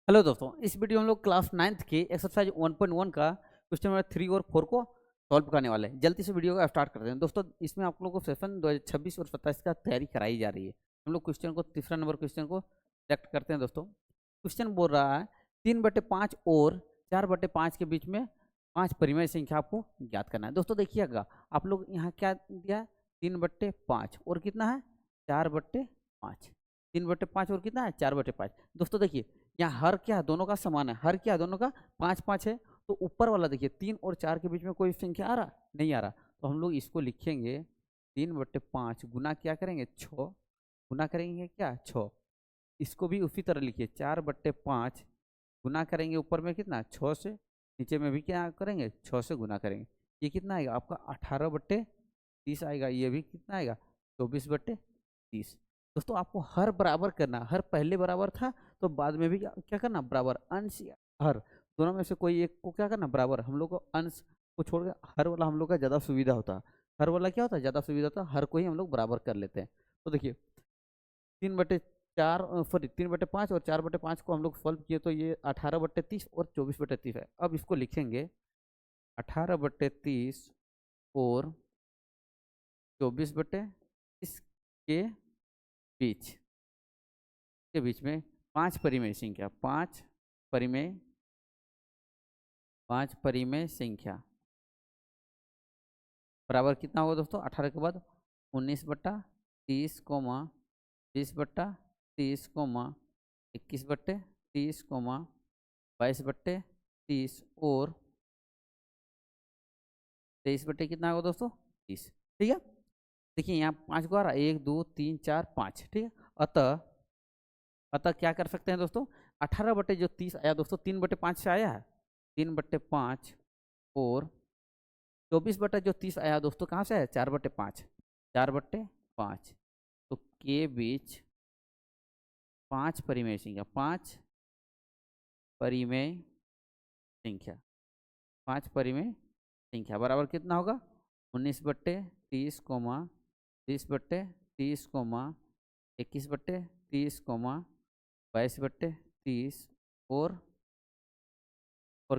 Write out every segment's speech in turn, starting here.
Hello दोस्तों, इस video में हम लोग क्लास 9th के एक्सरसाइज 1.1 का क्वेश्चन नंबर 3 और 4 को सॉल्व करने वाले हैं। जल्दी से वीडियो को स्टार्ट करते हैं। दोस्तों, इसमें आप लोगों को सेशन 2026 और 27 का तैयारी कराई जा रही है। हम लोग क्वेश्चन को तीसरा नंबर क्वेश्चन को सेलेक्ट करते हैं। दोस्तों, क्वेश्चन बोल रहा है 3/5 और 4/5 के बीच में 5 परिमेय संख्या आपको ज्ञात करना है। दोस्तों देखिएगा, आप लोग यहाँ क्या दिया है, 3/5 और कितना है 4/5। 3/5 और कितना है 4/5। दोस्तों देखिए, यहाँ हर क्या दोनों का समान है, हर क्या दोनों का 5-5 है। तो ऊपर वाला देखिए 3 और 4 के बीच में कोई संख्या आ रहा नहीं आ रहा, तो हम लोग इसको लिखेंगे 3/5 गुना क्या करेंगे 6, गुना करेंगे क्या 6। इसको भी उसी तरह लिखिए 4/5 गुना करेंगे ऊपर में कितना 6 से, नीचे में भी क्या करेंगे 6 से गुना करेंगे। ये कितना आएगा आपका 18/30 आएगा। ये भी कितना आएगा 24/30। दोस्तों आपको हर बराबर करना, हर पहले बराबर था तो बाद में भी क्या करना बराबर, अंश या हर दोनों में से कोई एक को क्या करना बराबर। हम लोग को अंश को छोड़ के हर वाला हम लोग का ज़्यादा सुविधा होता है। हर वाला क्या होता है ज़्यादा सुविधा होता है, हर को ही हम लोग बराबर कर लेते हैं। तो देखिए 3/4 सॉरी 3/5 और 4/5 को हम लोग सॉल्व किए तो ये 18/30 और 24/30 है। अब इसको लिखेंगे 18/30 और 24/30 के बीच में 5 परिमेय संख्या, 5 परिमेय संख्या बराबर कितना होगा दोस्तों 18 के बाद 19/30, 20/30, 21/30, 22/30 और 23 कितना होगा दोस्तों 30। ठीक है, देखिए यहाँ 5 को आ रहा है 1 2 3 4 5। ठीक है, अतः क्या कर सकते हैं दोस्तों, 18/30 आया दोस्तों 3/5 से आया है, 3/5 और 24/30 आया दोस्तों कहाँ से आया 4/5, 4/5। तो के बीच 5 परिमेय संख्या, 5 परिमेय संख्या, 5 परिमेय संख्या बराबर कितना होगा 19/30, 20/30, 21/30, 22/30 और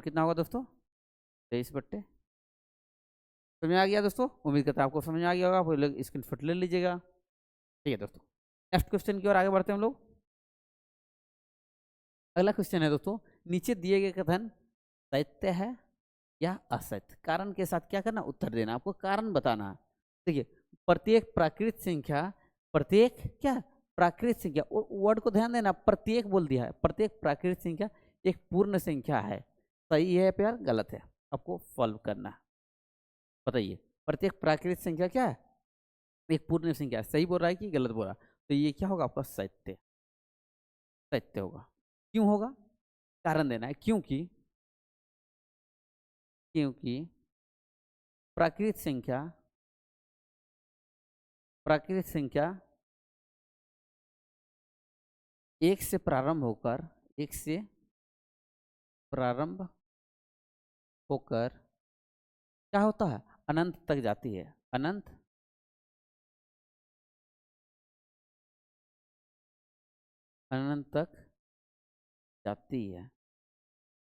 कितना होगा दोस्तों 23/। समझ में आ गया दोस्तों? उम्मीद करता है आपको समझ में आ गया होगा। आप लोग स्क्रीनशॉट ले लीजिएगा। ठीक है दोस्तों, नेक्स्ट क्वेश्चन की ओर आगे बढ़ते हैं हम लोग। अगला क्वेश्चन है दोस्तों, नीचे दिए गए कथन सत्य है या असत्य, कारण के साथ क्या करना उत्तर देना, आपको कारण बताना। देखिए प्रत्येक प्राकृत संख्या, प्रत्येक क्या प्राकृत संख्या, वर्ड को ध्यान देना, प्रत्येक बोल दिया है, प्रत्येक प्राकृत संख्या एक पूर्ण संख्या है। सही है प्यार गलत है, आपको सॉल्व करना। बताइए प्रत्येक प्राकृत संख्या क्या है एक पूर्ण संख्या, सही बोल रहा है कि गलत बोल रहा है। तो ये क्या होगा आपका सत्य, सत्य होगा। क्यों होगा, कारण देना है। क्योंकि प्राकृत संख्या, प्राकृत संख्या एक से प्रारंभ होकर, एक से प्रारंभ होकर क्या होता है अनंत तक जाती है, अनंत तक जाती है।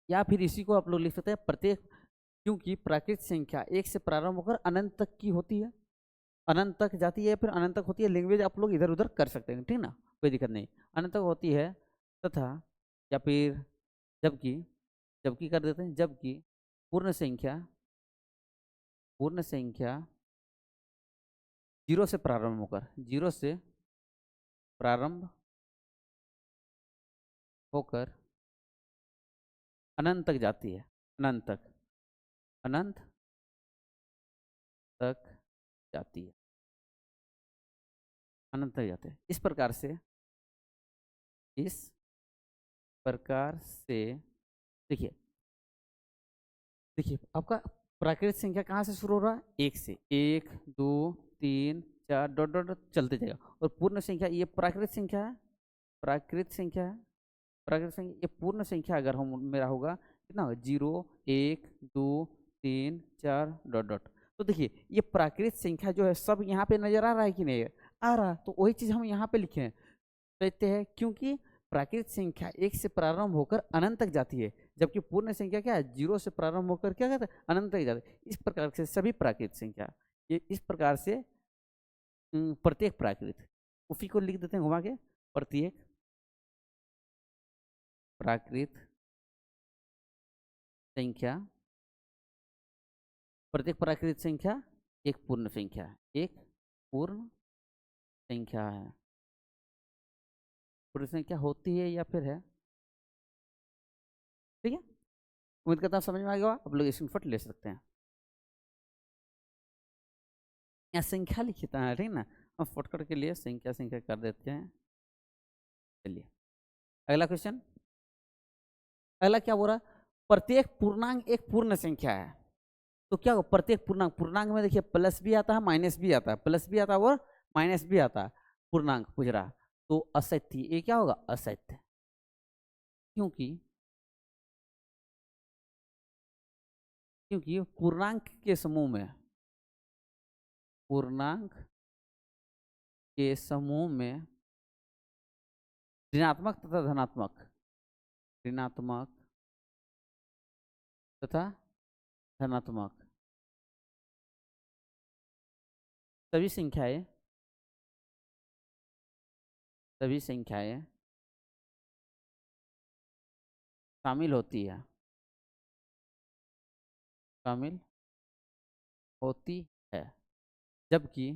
या फिर इसी को आप लोग लिख सकते हैं प्रत्येक, क्योंकि प्राकृत संख्या एक से प्रारंभ होकर अनंत तक की होती है, अनंत तक जाती है फिर अनंत तक होती है। लैंग्वेज आप लोग इधर उधर कर सकते हैं, ठीक ना, कोई दिक्कत नहीं। अनंत तक होती है तथा, या फिर जबकि, जबकि कर देते हैं, जबकि पूर्ण संख्या, पूर्ण संख्या जीरो से प्रारंभ होकर, जीरो से प्रारंभ होकर अनंत तक जाती है, अनंत तक, अनंत तक जाती है, अनंत तक जाते हैं। इस प्रकार से, इस प्रकार से देखिए, देखिए आपका प्राकृतिक संख्या कहाँ से शुरू हो रहा है, एक से, 1 2 3 4 डॉट डॉट डॉट चलते जाएगा। और पूर्ण संख्या ये प्राकृतिक संख्या है, प्राकृतिक संख्या है, प्राकृतिक संख्या ये पूर्ण संख्या अगर हम मेरा होगा कितना होगा 0 1 2 3 4 डॉट डॉट। तो देखिए ये प्राकृतिक संख्या जो है सब यहाँ पे नजर आ रहा है कि नहीं आ रहा, तो वही चीज हम यहाँ पे लिखे हैं सत्य है। क्योंकि प्राकृत संख्या 1 से प्रारंभ होकर अनंत तक जाती है, जबकि पूर्ण संख्या क्या है, 0 से प्रारंभ होकर क्या कहते हैं, अनंत तक जाती है। इस प्रकार से सभी प्राकृत संख्या, ये इस प्रकार से प्रत्येक प्राकृत, उसी को लिख देते हैं घुमा के, प्रत्येक प्राकृत संख्या, प्रत्येक प्राकृत संख्या एक पूर्ण संख्या है, एक पूर्ण संख्या है। पूर्ण संख्या होती है या फिर है, ठीक है। उम्मीद करता हूँ समझ में आ गया, आप लोग स्क्रीनशॉट ले सकते हैं। यहाँ संख्या लिखित है, ठीक ना, हम शॉर्टकट के लिए संख्या संख्या कर देते हैं। चलिए अगला क्वेश्चन, अगला क्या बोल रहा है, प्रत्येक पूर्णांक एक पूर्ण संख्या है। तो क्या होगा, प्रत्येक पूर्णांक, पूर्णांक में देखिए प्लस भी आता है माइनस भी आता है, प्लस भी आता है और माइनस भी आता है, पूर्णांक पूछ रहा। तो असत्य, ये क्या होगा, असत्य, क्योंकि क्योंकि पूर्णांक के समूह में, पूर्णांक के समूह में ऋणात्मक तथा धनात्मक, ऋणात्मक तथा धनात्मक सभी संख्याएं, सभी संख्याएं शामिल होती है, शामिल होती है। जबकि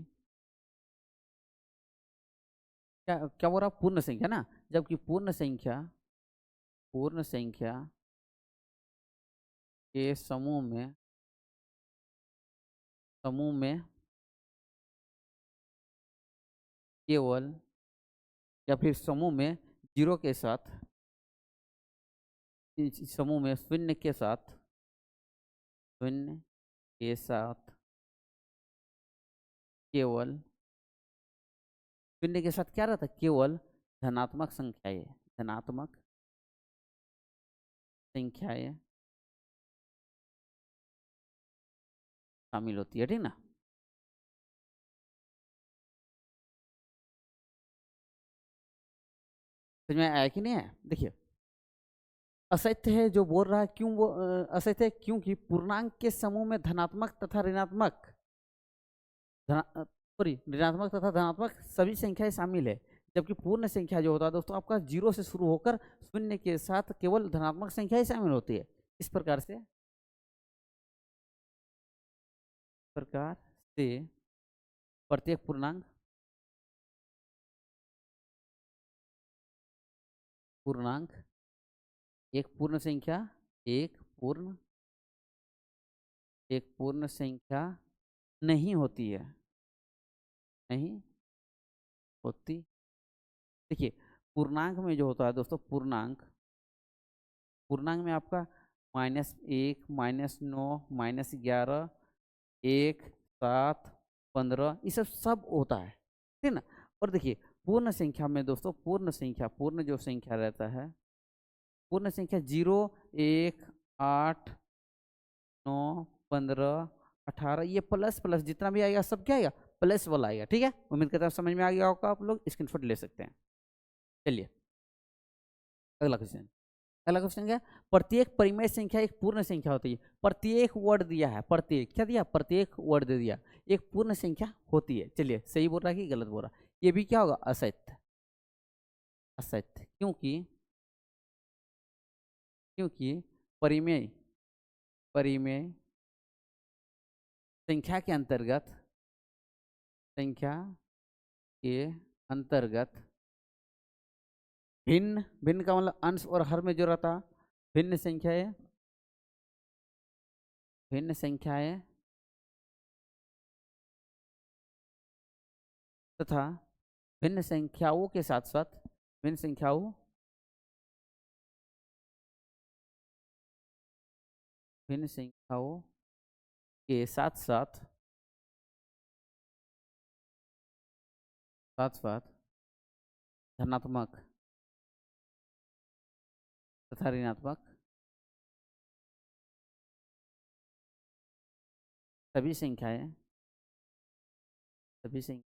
क्या क्या बोल रहा, पूर्ण संख्या ना, जबकि पूर्ण संख्या, पूर्ण संख्या के समूह में, समूह में केवल, या फिर समूह में जीरो के साथ, इस समूह में शून्य के साथ, शून्य के साथ केवल, शून्य के साथ क्या रहता है, केवल धनात्मक संख्याएं, धनात्मक संख्याएं शामिल होती है, ठीक ना। समझ में आया कि नहीं है, देखिए असत्य है जो बोल रहा है, क्यों वो असत्य है, क्योंकि पूर्णांक के समूह में धनात्मक तथा ऋणात्मक, सॉरी ऋणात्मक तथा धनात्मक सभी संख्याएं शामिल है। जबकि पूर्ण संख्या जो होता है दोस्तों आपका, जीरो से शुरू होकर शून्य के साथ केवल धनात्मक संख्याएं शामिल होती है। इस प्रकार से, प्रकार से प्रत्येक पूर्णांक, पूर्णांक एक पूर्ण संख्या, एक पूर्ण, एक पूर्ण संख्या नहीं होती है, नहीं होती। देखिए पूर्णांक में जो होता है दोस्तों, पूर्णांक, पूर्णांक में आपका -1, -9, -11, 1, 7, 15, ये सब सब होता है, ठीक ना। और देखिए पूर्ण संख्या में दोस्तों, पूर्ण संख्या, पूर्ण जो संख्या रहता है, पूर्ण संख्या 0, 1, 8, 9, 15, 18, ये प्लस प्लस जितना भी आएगा सब क्या आएगा, प्लस वाला आएगा, ठीक है। उम्मीद करता हूँ समझ में आ गया होगा, आप लोग स्क्रीनशॉट ले सकते हैं। चलिए अगला क्वेश्चन, अगला क्वेश्चन क्या, प्रत्येक परिमेय संख्या एक पूर्ण संख्या होती है। प्रत्येक वर्ड दिया है, प्रत्येक क्या दिया, प्रत्येक वर्ड दे दिया, एक पूर्ण संख्या होती है। चलिए सही बोल रहा है कि गलत बोल रहा है, ये भी क्या होगा, असत्य, असत्य, क्योंकि, क्योंकि परिमेय, परिमेय संख्या के अंतर्गत, संख्या के अंतर्गत भिन्न, भिन्न का मतलब अंश और हर में जो रहता, भिन्न संख्याएं, भिन्न संख्याएं तथा भिन्न संख्याओं के साथ साथ, भिन्न संख्याओं, भिन्न संख्याओं के साथ साथ, साथ साथ धनात्मक तथा ऋणात्मक सभी संख्याएं, सभी संख्या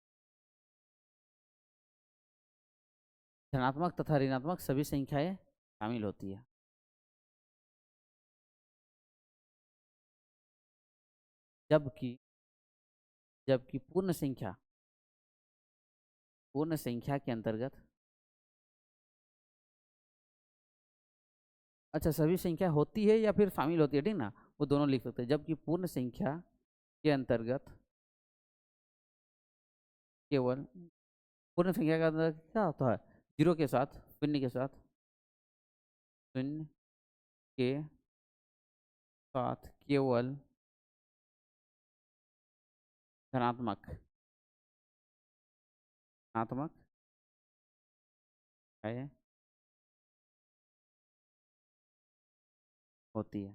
धनात्मक तथा ऋणात्मक सभी संख्याएं शामिल होती है। जबकि जबकि पूर्ण संख्या के अंतर्गत, अच्छा सभी संख्या होती है या फिर शामिल होती है, ठीक ना, वो दोनों लिख सकते हैं। जबकि पूर्ण संख्या के अंतर्गत केवल, पूर्ण संख्या का अंतर्गत क्या होता है, जीरो के साथ, शून्य के साथ, शून्य के साथ केवल धनात्मक धनात्मक है होती है।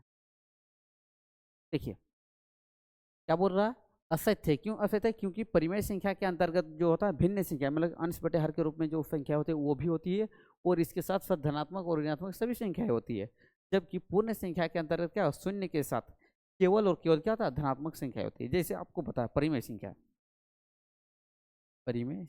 देखिए क्या बोल रहा है, असत्य है। क्यों असत्य है? क्योंकि परिमेय संख्या के अंतर्गत जो होता है भिन्न संख्या, मतलब अंश बटे हर के रूप में जो संख्या होती है वो भी होती है, और इसके साथ साथ धनात्मक और ऋणात्मक सभी संख्याएं होती है। जबकि पूर्ण संख्या के अंतर्गत क्या, शून्य के साथ केवल और केवल क्या होता है, धनात्मक संख्या होती है। जैसे आपको पता है परिमेय संख्या, परिमेय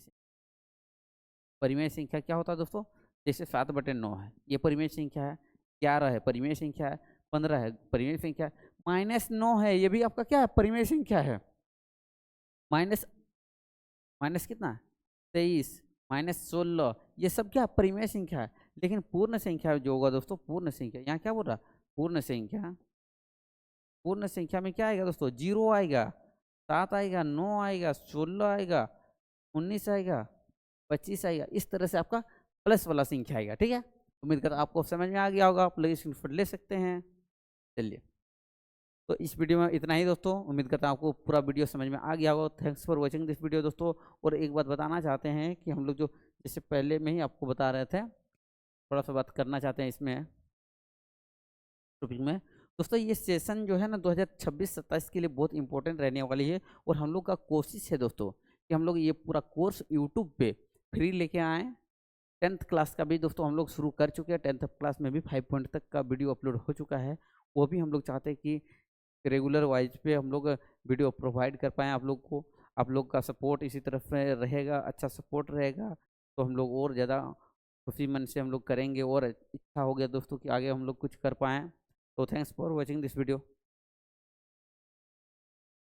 परिमेय संख्या क्या होता है दोस्तों, जैसे 7/9 है, ये परिमेय संख्या है। 11 है, परिमेय संख्या है। 15 है, परिमेय संख्या है। -9 है, ये भी आपका क्या है, परिमेय संख्या है। माइनस माइनस कितना, 23, -16, ये सब क्या परिमेय संख्या है। लेकिन पूर्ण संख्या जो होगा दोस्तों, पूर्ण संख्या, यहाँ क्या बोल रहा, पूर्ण संख्या में क्या आएगा दोस्तों, 0 आएगा, 7 आएगा, 9 आएगा, 16 आएगा, 19 आएगा, 25 आएगा। इस तरह से आपका प्लस वाला संख्या आएगा। ठीक है, उम्मीद करता आपको समझ में आ गया होगा, आप स्क्रीनशॉट ले सकते हैं। चलिए, तो इस वीडियो में इतना ही दोस्तों, उम्मीद करता हूँ आपको पूरा वीडियो समझ में आ गया होगा। Thanks for watching this video दोस्तों। और एक बात बताना चाहते हैं कि हम लोग जो जैसे पहले में ही आपको बता रहे थे, थोड़ा सा बात करना चाहते हैं इसमें टॉपिक में दोस्तों। ये सेशन जो है ना 2026-27 के लिए बहुत इंपॉर्टेंट रहने वाली है, और हम लोग का कोशिश है दोस्तों कि हम लोग ये पूरा कोर्स यूट्यूब पे फ्री लेके आएँ। 10th क्लास का भी दोस्तों हम लोग शुरू कर चुके हैं। 10th क्लास में भी 5 पॉइंट तक का वीडियो अपलोड हो चुका है। वो भी हम लोग चाहते हैं कि रेगुलर वाइज पे हम लोग वीडियो प्रोवाइड कर पाएँ आप लोग को। आप लोग का सपोर्ट इसी तरफ में रहेगा, अच्छा सपोर्ट रहेगा तो हम लोग और ज़्यादा खुशी मन से हम लोग करेंगे, और इच्छा हो गया दोस्तों कि आगे हम लोग कुछ कर पाएँ। तो thanks for watching this video.